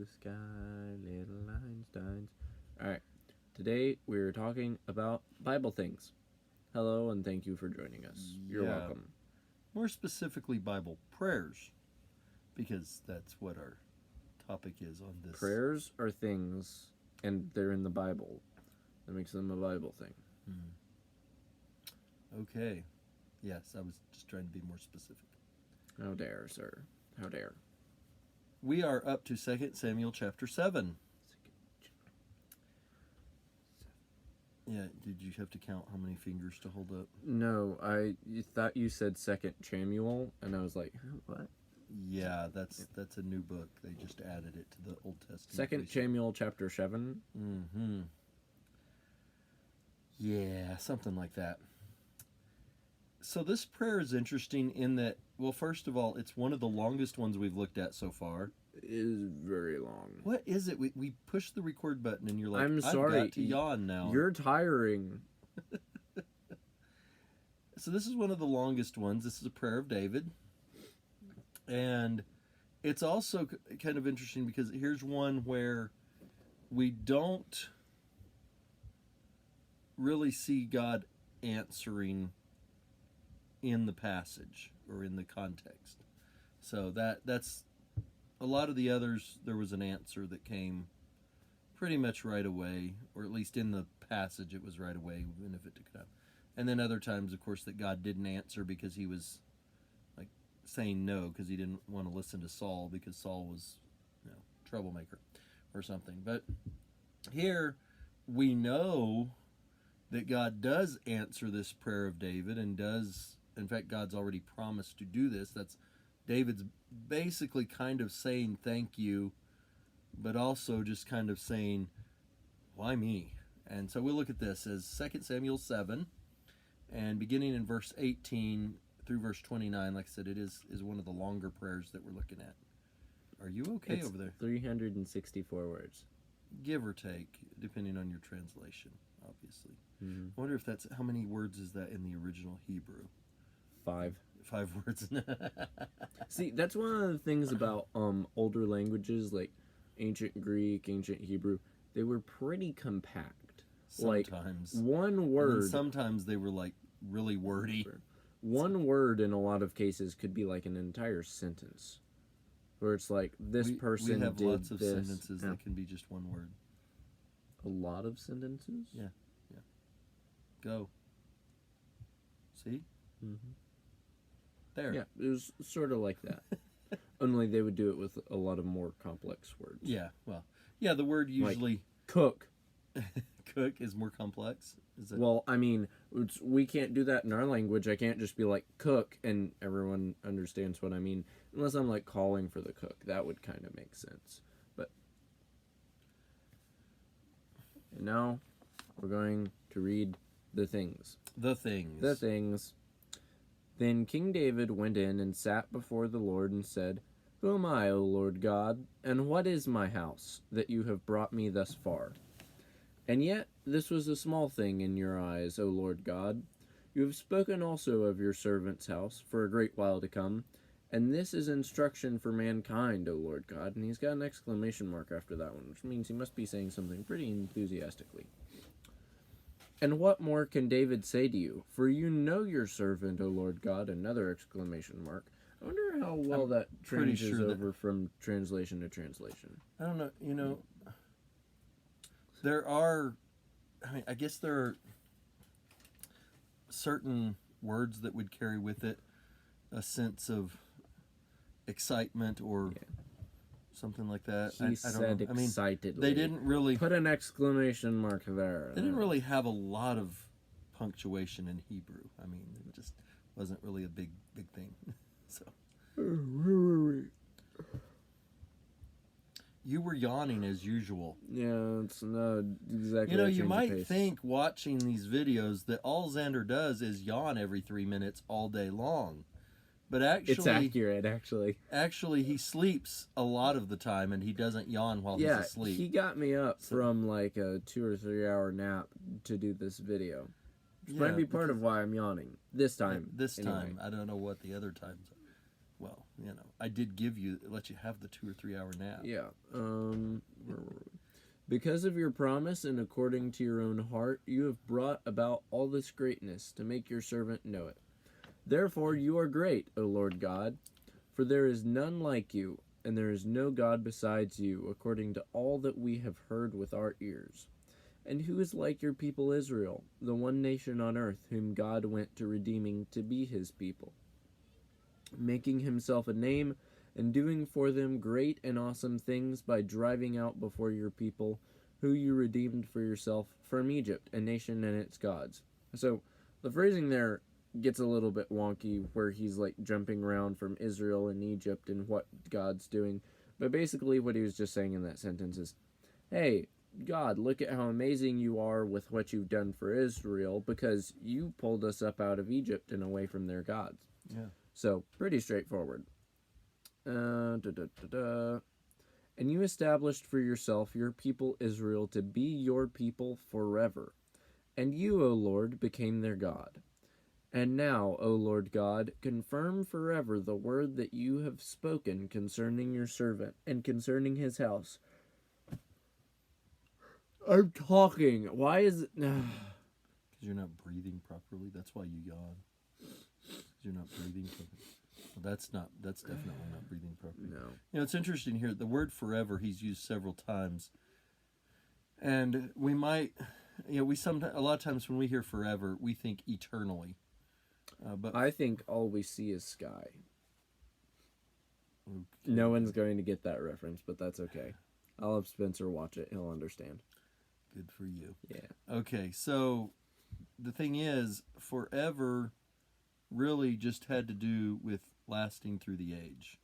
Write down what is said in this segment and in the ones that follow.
the sky, little Einsteins. Alright, today we're talking about Bible things. Hello, and thank you for joining us. You're Yeah. welcome. More specifically, Bible prayers, because that's what our topic is on this. Prayers are things, and they're in the Bible. That makes them a Bible thing. Okay. Yes, I was just trying to be more specific. How dare, sir. How dare. We are up to 2 Samuel chapter 7. Yeah, did you have to count how many fingers to hold up? No, I thought you said 2 Samuel, and I was like, what? Yeah, that's a new book. They just added it to the Old Testament. 2 Samuel chapter 7? Mm-hmm. Yeah, something like that. So this prayer is interesting in that, well, first of all, it's one of the longest ones we've looked at so far. It is very long. What is it? We push the record button and you're like, I'm I've sorry, got to yawn now. You're tiring. So this is one of the longest ones. This is a prayer of David. And it's also kind of interesting because here's one where we don't really see God answering in the passage or in the context. So that's a lot of the others, there was an answer that came pretty much right away, or at least in the passage it was right away, even if it took time. And then other times, of course, that God didn't answer because he was like saying no because he didn't want to listen to Saul because Saul was, troublemaker or something. But here we know that God does answer this prayer of David and does, in fact, God's already promised to do this. That's David's basically kind of saying thank you, but also just kind of saying, why me? And so we'll look at this as 2 Samuel 7, and beginning in verse 18 through verse 29, like I said, it is one of the longer prayers that we're looking at. Are you okay It's over there? 364 words. Give or take, depending on your translation, obviously. Mm-hmm. I wonder if that's, how many words is that in the original Hebrew? 5. 5 words. See, that's one of the things about older languages like ancient Greek, ancient Hebrew. They were pretty compact. Sometimes. Like one And then word. sometimes they were like really wordy. One word in a lot of cases could be like an entire sentence, where it's like this person we have did lots of this. sentences that can be just one word. A lot of sentences. Yeah. Go. See? Mm-hmm. There. Yeah, it was sort of like that. Only they would do it with a lot of more complex words. Yeah. Well. Yeah. The word usually Cook. cook is more complex. Is it? Well, I mean, we can't do that in our language. I can't just be like cook and everyone understands what I mean, unless I'm like calling for the cook. That would kind of make sense. But and now we're going to read the things. The things. The things. Then King David went in and sat before the Lord and said, Who am I, O Lord God, and what is my house, that you have brought me thus far? And yet this was a small thing in your eyes, O Lord God. You have spoken also of your servant's house for a great while to come, and this is instruction for mankind, O Lord God. And he's got an exclamation mark after that one, which means he must be saying something pretty enthusiastically. And what more can David say to you? For you know your servant, O Lord God, another exclamation mark. I wonder how well that pretty changes sure over from translation to translation. I don't know. There are, I guess there are certain words that would carry with it a sense of excitement or something like that. He I don't said know. I mean, excitedly. they didn't really Put an exclamation mark there. They didn't really have a lot of punctuation in Hebrew. I mean, it just wasn't really a big thing. So you were yawning as usual. Yeah, it's not exactly. You a change of might pace. think watching these videos that all Xander does is yawn every 3 minutes all day long. But actually, it's accurate. Actually, he sleeps a lot of the time, and he doesn't yawn while he's asleep. He got me up from like a 2 or 3 hour nap to do this video. Which might be part of why I'm yawning this time. This anyway. time, I don't know what the other times are. well, I did let you have the 2 or 3 hour nap. Yeah. Where were we? Because of your promise and according to your own heart, you have brought about all this greatness to make your servant know it. Therefore you are great, O Lord God, for there is none like you, and there is no God besides you, according to all that we have heard with our ears. And who is like your people Israel, the one nation on earth whom God went to redeeming to be his people, making himself a name and doing for them great and awesome things by driving out before your people, who you redeemed for yourself from Egypt, a nation and its gods. So the phrasing there gets a little bit wonky, where he's like jumping around from Israel and Egypt and what God's doing. But basically what he was just saying in that sentence is, hey, God, look at how amazing you are with what you've done for Israel, because you pulled us up out of Egypt and away from their gods. Yeah. So, pretty straightforward. And you established for yourself your people Israel to be your people forever. And you, O Lord, became their God. And now, O Lord God, confirm forever the word that you have spoken concerning your servant and concerning his house. I'm talking. Why is it... Because you're not breathing properly. That's why you yawn. Because you're not breathing properly. Well, that's definitely not breathing properly. No. It's interesting here. The word forever he's used several times. And we might, we sometimes, a lot of times when we hear forever, we think eternally. But I think all we see is sky. okay. No one's going to get that reference, but that's okay. I'll have Spencer watch it. He'll understand. Good for you. Yeah. Okay, so the thing is, forever really just had to do with lasting through the age,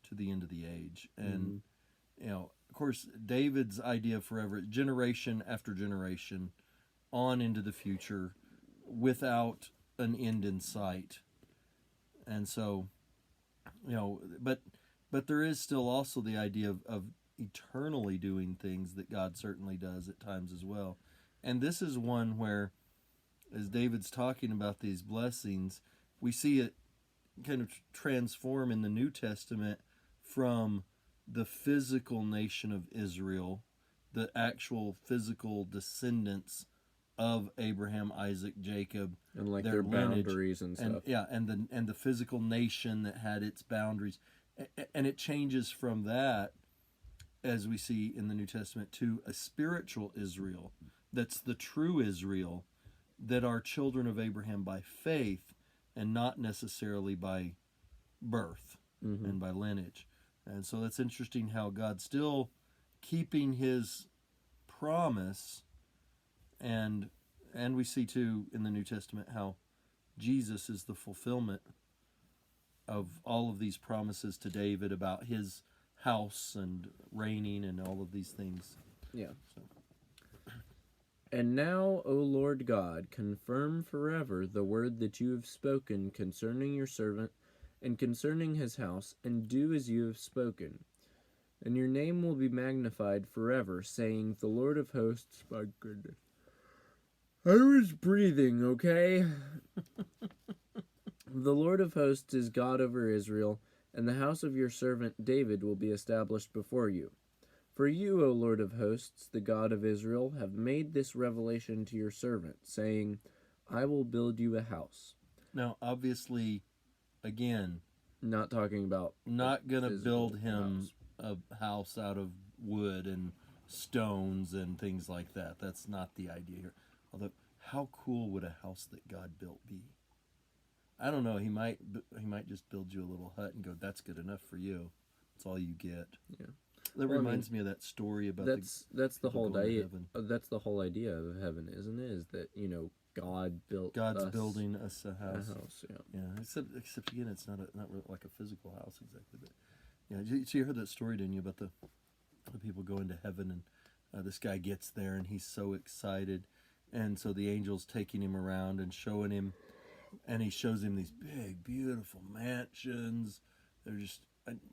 to the end of the age. And, of course, David's idea of forever, generation after generation, on into the future, without an end in sight. And so, but there is still also the idea of eternally doing things that God certainly does at times as well. And this is one where, as David's talking about these blessings, we see it kind of transform in the New Testament from the physical nation of Israel, the actual physical descendants of Abraham, Isaac, Jacob, And like their lineage, boundaries and stuff. and the physical nation that had its boundaries, and it changes from that, as we see in the New Testament, to a spiritual Israel that's the true Israel, that are children of Abraham by faith and not necessarily by birth and by lineage. And so that's interesting how God's still keeping his promise, and we see too in the New Testament how Jesus is the fulfillment of all of these promises to David about his house and reigning and all of these things. Yeah. So. And now, O Lord God, confirm forever the word that you have spoken concerning your servant and concerning his house, and do as you have spoken. And your name will be magnified forever, saying, the Lord of hosts, my goodness. I was breathing, okay? The Lord of hosts is God over Israel, and the house of your servant David will be established before you. For you, O Lord of hosts, the God of Israel, have made this revelation to your servant, saying, I will build you a house. Now, obviously, again, Not talking about... not going to build him house. a house out of wood and stones and things like that. That's not the idea here. Although, how cool would a house that God built be? I don't know. He might just build you a little hut and go, that's good enough for you. That's all you get. Yeah. That reminds me of that story about that's the whole going to idea. heaven. That's the whole idea of heaven, isn't it? Is that God's building us a house. A house, yeah. Yeah. Except again, it's not really like a physical house exactly. But yeah, so you heard that story, didn't you, about the people going to heaven, and this guy gets there and he's so excited, and so the angel's taking him around and showing him, and he shows him these big, beautiful mansions. They're just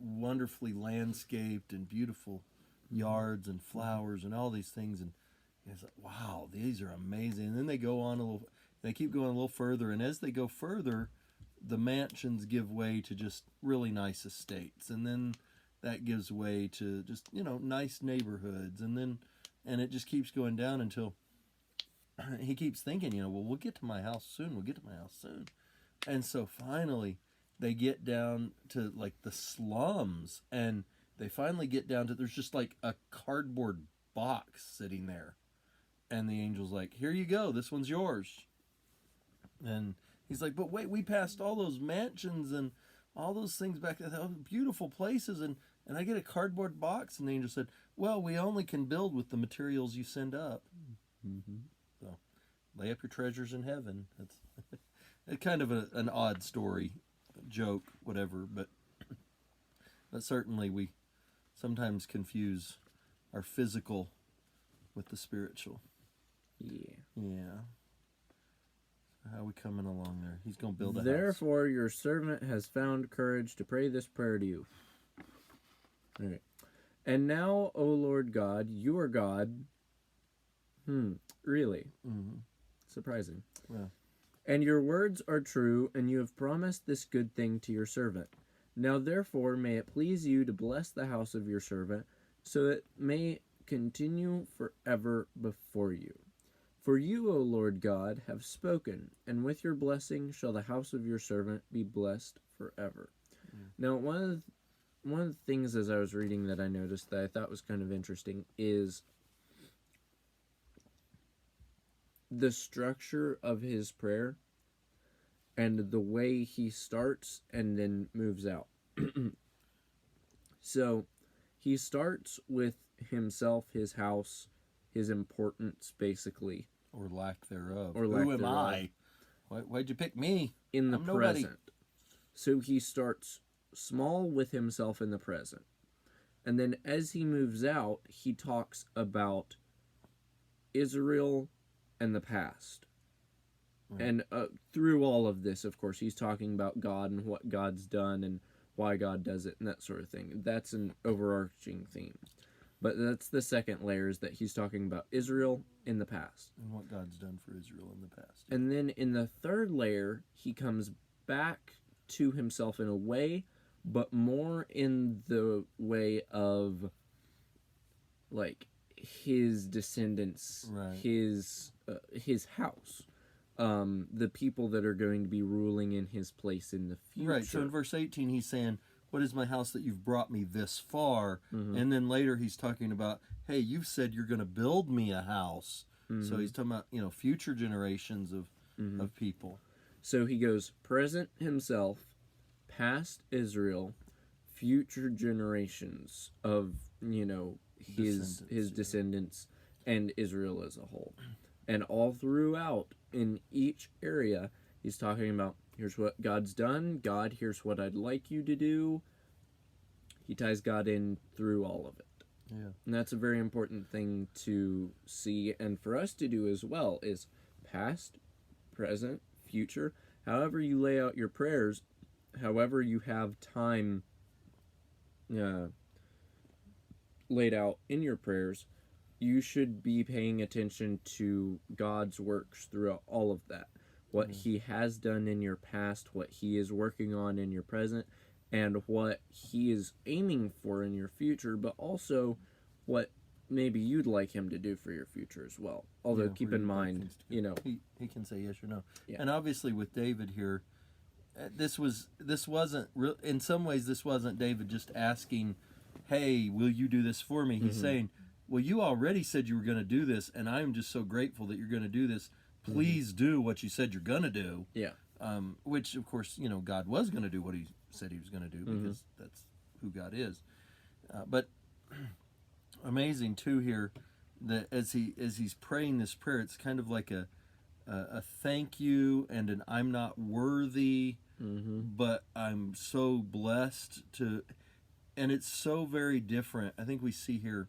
wonderfully landscaped and beautiful yards and flowers and all these things, and he's like, wow, these are amazing. And then they go on they keep going a little further, and as they go further, the mansions give way to just really nice estates, and then that gives way to just, nice neighborhoods, and it just keeps going down until he keeps thinking, well, we'll get to my house soon. We'll get to my house soon. And so finally they get down to like the slums, and they finally get down to, there's just like a cardboard box sitting there. And the angel's like, here you go. This one's yours. And he's like, but wait, we passed all those mansions and all those things back there, all beautiful places, and I get a cardboard box. And the angel said, well, we only can build with the materials you send up. Mm-hmm. So lay up your treasures in heaven. That's it's kind of an odd story, joke, whatever, but certainly we sometimes confuse our physical with the spiritual. Yeah. How are we coming along there? He's going to build a house. Therefore, your servant has found courage to pray this prayer to you. All right. And now, O Lord God, you are God. Really? Mm-hmm. Surprising. Yeah. And your words are true, and you have promised this good thing to your servant. Now, therefore, may it please you to bless the house of your servant, so it may continue forever before you. For you, O Lord God, have spoken, and with your blessing shall the house of your servant be blessed forever. Now, one of the things as I was reading that I noticed that I thought was kind of interesting is the structure of his prayer and the way he starts and then moves out. So he starts with himself, his house, his importance, basically. Or lack thereof. Or lack Who am thereof. I? Why'd you pick me? In the I'm nobody. present. So he starts small with himself in the present. And then as he moves out, he talks about Israel and the past. Right. And through all of this, of course, he's talking about God and what God's done and why God does it and that sort of thing. That's an overarching theme. But that's the second layer, is that he's talking about Israel in the past. And what God's done for Israel in the past. And then in the third layer, he comes back to himself in a way, but more in the way of, like, his descendants, Right. his house, the people that are going to be ruling in his place in the future. Right, so in verse 18 he's saying, what is my house that you've brought me this far? Mm-hmm. And then later he's talking about, hey, you've said you're going to build me a house. Mm-hmm. So he's talking about, future generations of people. So he goes present himself, past Israel, future generations of, his descendants and Israel as a whole. And all throughout, in each area, he's talking about, here's what God's done. God, here's what I'd like you to do. He ties God in through all of it. Yeah. And that's a very important thing to see, and for us to do as well, is past, present, future. However you lay out your prayers, however you have time laid out in your prayers, you should be paying attention to God's works throughout all of that. What he has done in your past, what he is working on in your present, and what he is aiming for in your future, but also what maybe you'd like him to do for your future as well. Although keep in mind, he can say yes or no. Yeah. And obviously with David here, this wasn't in some ways this wasn't David just asking, hey, will you do this for me? He's saying, well, you already said you were going to do this, and I'm just so grateful that you're going to do this. Please do what you said you're going to do. Yeah. Which, of course, God was going to do what he said he was going to do, because that's who God is. But amazing, too, here, that as he's praying this prayer, it's kind of like a thank you and an I'm not worthy, but I'm so blessed to... And it's so very different. I think we see here,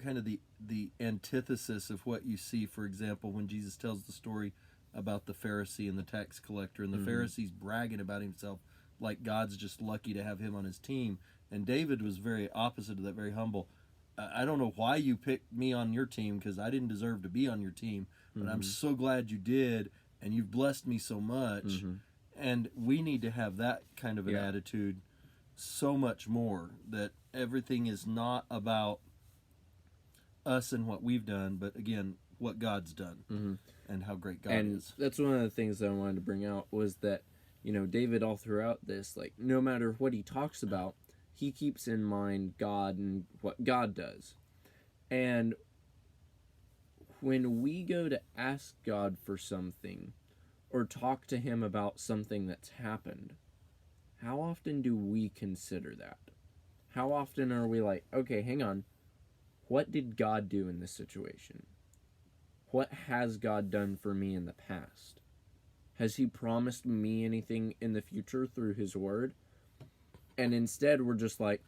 kind of the antithesis of what you see, for example, when Jesus tells the story about the Pharisee and the tax collector, and the Pharisee's bragging about himself like God's just lucky to have him on his team. And David was very opposite of that, very humble. I don't know why you picked me on your team, because I didn't deserve to be on your team, but I'm so glad you did, and you've blessed me so much. And we need to have that kind of an Yeah. attitude so much more, that everything is not about us and what we've done, but again, what God's done Mm-hmm. and how great God And is. that's one of the things that I wanted to bring out was that, David all throughout this, like, no matter what he talks about, he keeps in mind God and what God does. And when we go to ask God for something or talk to him about something that's happened, how often do we consider that? How often are we like, okay, hang on, what did God do in this situation? What has God done for me in the past? Has he promised me anything in the future through his word? And instead, we're just like,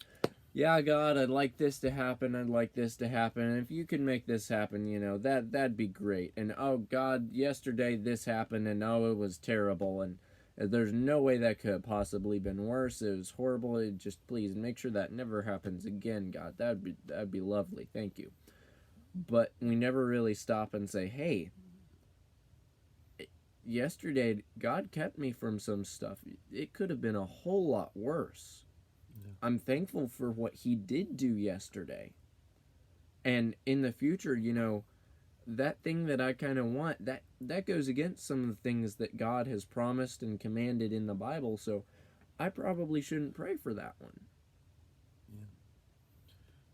yeah, God, I'd like this to happen. I'd like this to happen. And if you can make this happen, that'd be great. And oh, God, yesterday this happened, and oh, it was terrible. And there's no way that could have possibly been worse. It was horrible. Just please make sure that never happens again, God. That'd be lovely. Thank you. But we never really stop and say, hey, yesterday God kept me from some stuff. It could have been a whole lot worse. Yeah. I'm thankful for what he did do yesterday. And in the future, that thing that I kind of want, that goes against some of the things that God has promised and commanded in the Bible, so I probably shouldn't pray for that one. Yeah.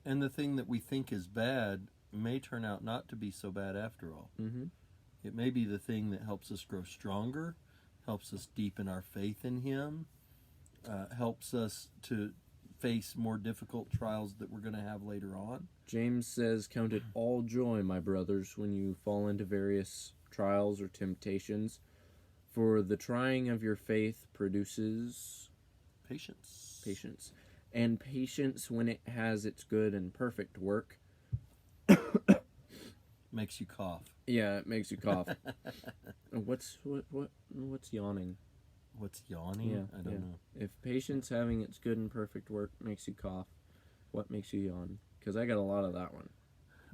And the thing that we think is bad may turn out not to be so bad after all. Mm-hmm. It may be the thing that helps us grow stronger, helps us deepen our faith in him, helps us to face more difficult trials that we're going to have later on. James says, count it all joy, my brothers, when you fall into various trials or temptations, for the trying of your faith produces Patience. And patience, when it has its good and perfect work, Makes you cough. yeah, it makes you cough. What's yawning? What's yawning? Yeah, I don't know. If patience having its good and perfect work makes you cough, what makes you yawn? Because I got a lot of that one.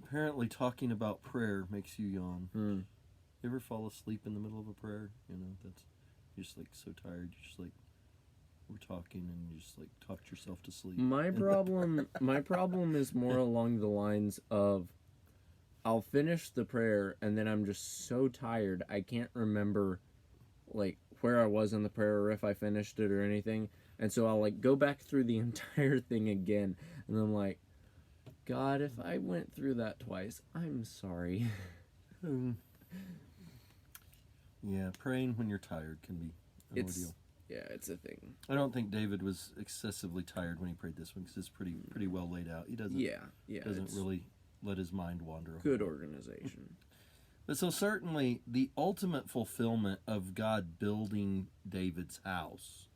Apparently, talking about prayer makes you yawn. Hmm. You ever fall asleep in the middle of a prayer? You're just like so tired. You're just like, we're talking and you just like talked yourself to sleep. My problem is more along the lines of, I'll finish the prayer and then I'm just so tired I can't remember like where I was in the prayer or if I finished it or anything. And so I'll like go back through the entire thing again and I'm like, God, if I went through that twice, I'm sorry. Yeah, praying when you're tired can be an ordeal. Yeah, it's a thing. I don't think David was excessively tired when he prayed this one because it's pretty well laid out. He doesn't it's really let his mind wander. Good organization. But so certainly the ultimate fulfillment of God building David's house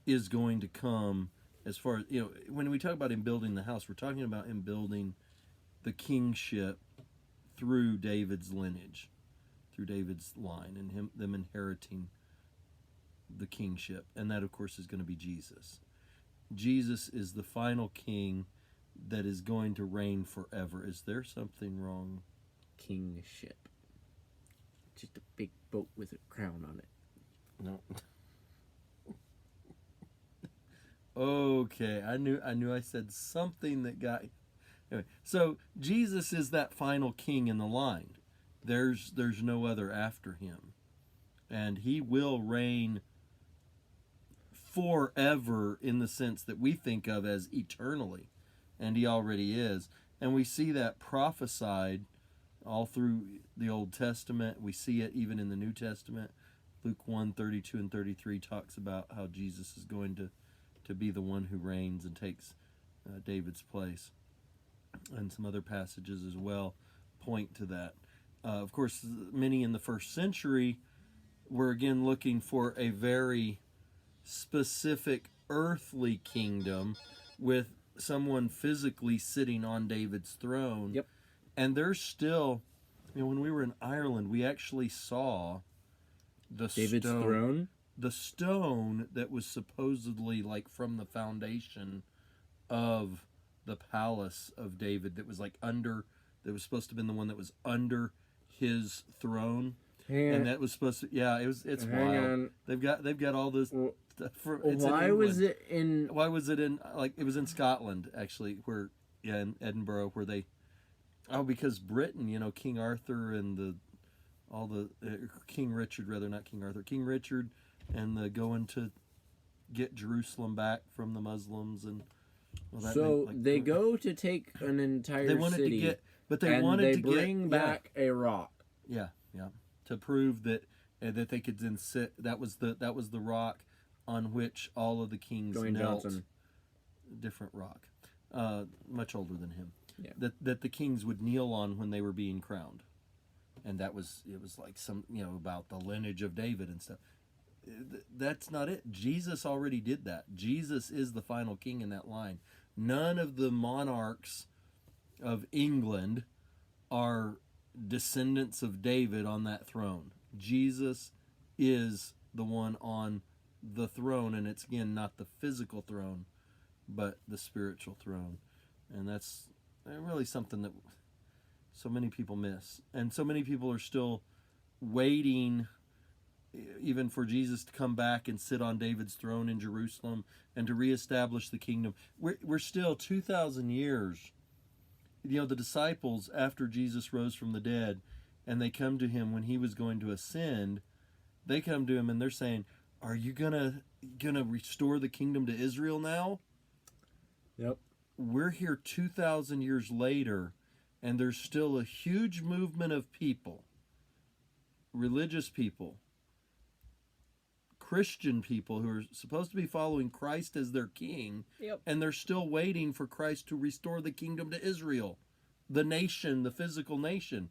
is going to come as far as, when we talk about him building the house, we're talking about him building the kingship through David's lineage, through David's line, and them inheriting the kingship. And that, of course, is going to be Jesus. Jesus is the final king that is going to reign forever. Is there something wrong? Kingship. Just a big boat with a crown on it. No. Okay, I knew I said something that got. Anyway, so Jesus is that final king in the line. There's no other after him, and he will reign forever in the sense that we think of as eternally, and he already is. And we see that prophesied all through the Old Testament. We see it even in the New Testament. Luke 1:32 and 33 talks about how Jesus is going to be the one who reigns and takes David's place. And some other passages as well point to that. Of course, many in the first century were again looking for a very specific earthly kingdom with someone physically sitting on David's throne. Yep. And there's still, when we were in Ireland, we actually saw David's throne? The stone that was supposedly like from the foundation of the palace of David that was like that was supposed to have been the one that was under his throne. and that was supposed to. Yeah, it's Hang wild. on. They've got all this W- stuff. It's in Why was England. it in? Why was it in it was in Scotland actually, where in Edinburgh, where they because Britain, King Arthur and all the King Richard, rather, not King Arthur, King Richard, and the going to get Jerusalem back from the Muslims, and So they go to take an entire they wanted city, to get, but they and wanted they to bring back a rock. yeah, to prove that that they could then sit. That was the rock on which all of the kings Dwayne knelt. Johnson. Different rock, much older than him. Yeah. That the kings would kneel on when they were being crowned, and it was like some about the lineage of David and stuff. That's not it. Jesus already did that. Jesus is the final king in that line. None of the monarchs of England are descendants of David on that throne. Jesus is the one on the throne, and it's again not the physical throne, but the spiritual throne. And that's really something that so many people miss. And so many people are still waiting even for Jesus to come back and sit on David's throne in Jerusalem and to reestablish the kingdom. We're still 2,000 years. The disciples, after Jesus rose from the dead, and they come to him when he was going to ascend, they come to him and they're saying, "Are you gonna restore the kingdom to Israel now?" Yep. We're here 2,000 years later, and there's still a huge movement of people, religious people, Christian people who are supposed to be following Christ as their king, Yep. and they're still waiting for Christ to restore the kingdom to Israel, the nation, the physical nation.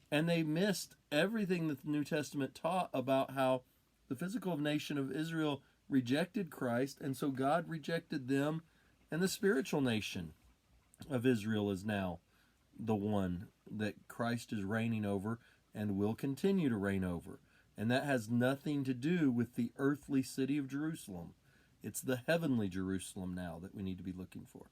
And they missed everything that the New Testament taught about how the physical nation of Israel rejected Christ, and so God rejected them, and the spiritual nation of Israel is now the one that Christ is reigning over and will continue to reign over. And that has nothing to do with the earthly city of Jerusalem. It's the heavenly Jerusalem now that we need to be looking for.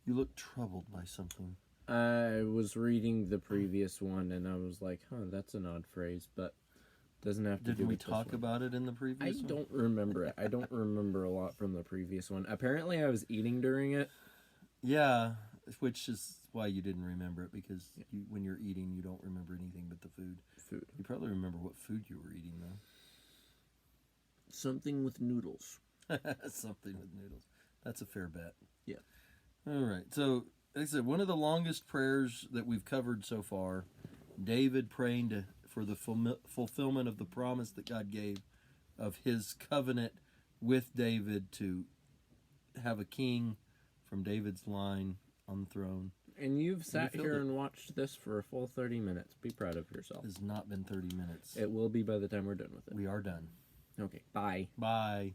You look troubled by something. I was reading the previous one, and I was like, that's an odd phrase, but doesn't have to do Didn't we with this talk one. about it in the previous I one? don't remember it. I don't remember a lot from the previous one. Apparently, I was eating during it. Yeah, which is why you didn't remember it, because when you're eating, you don't remember anything but the food. You probably remember what food you were eating, though. Something with noodles. Something with noodles. That's a fair bet. Yeah. All right. So, like I said, one of the longest prayers that we've covered so far, David praying for the fulfillment of the promise that God gave of his covenant with David to have a king from David's line on the throne. And you've sat filled here it. and watched this for a full 30 minutes. Be proud of yourself. It has not been 30 minutes. It will be by the time we're done with it. We are done. Okay, bye. Bye.